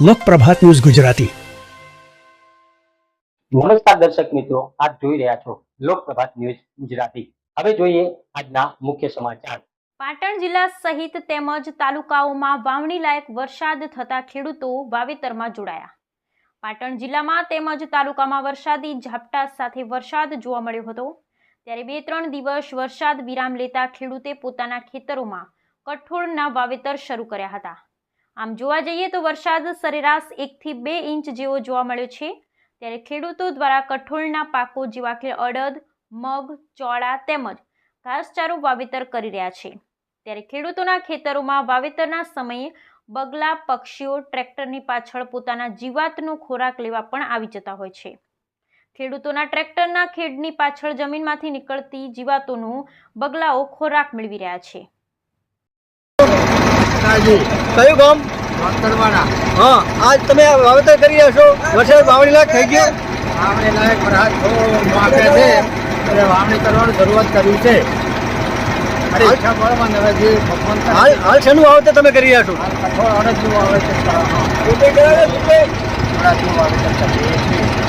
લોકપ્રભાત news Gujarati. નમસ્કાર દર્શક મિત્રો, આપ જોઈ રહ્યા છો લોકપ્રભાત ન્યૂઝ ગુજરાતી। હવે જોઈએ આજના મુખ્ય સમાચાર। પાટણ જિલ્લા સહિત તેમજ તાલુકાઓમાં વાવણી લાયક વરસાદ થતા ખેડૂતો વાવેતરમાં જોડાયા। પાટણ જિલ્લામાં તેમજ તાલુકામાં વરસાદી ઝાપટા સાથે વરસાદ જોવા મળ્યો હતો, ત્યારે 2-3 દિવસ વરસાદ વિરામ લેતા ખેડૂતે પોતાના ખેતરોમાં કઠોળના વાવેતર શરૂ કર્યા હતા। આમ જોવા જઈએ તો વરસાદ સરેરાશ 1 થી 2 ઇંચ જેવો જોવા મળ્યો છે, ત્યારે ખેડૂતો દ્વારા કઠોળના પાકો જેવા કે અડદ, મગ, ચોળા તેમજ ઘાસચારો વાવેતર કરી રહ્યા છે। ત્યારે ખેડૂતોના ખેતરોમાં વાવેતરના સમયે બગલા પક્ષીઓ ટ્રેક્ટરની પાછળ પોતાના જીવાતનો ખોરાક લેવા પણ આવી જતા હોય છે। ખેડૂતોના ટ્રેક્ટરના ખેડની પાછળ જમીનમાંથી નીકળતી જીવાતોનો બગલાઓ ખોરાક મેળવી રહ્યા છે। કયું ગામ? હા, આજ તમે વાવેતર કરી રહ્યા છો, વરસાદ વાવણી લાયક થઈ ગયો? વાવણી લાયક વરસાદ થોડો માપે છે એટલે વાવણી કરવાની શરૂઆત કરી છે। હાલ શેનું વાવેતર તમે કરી રહ્યા છો? કઠોળ અડદનું વાવેતર કરીએ છીએ।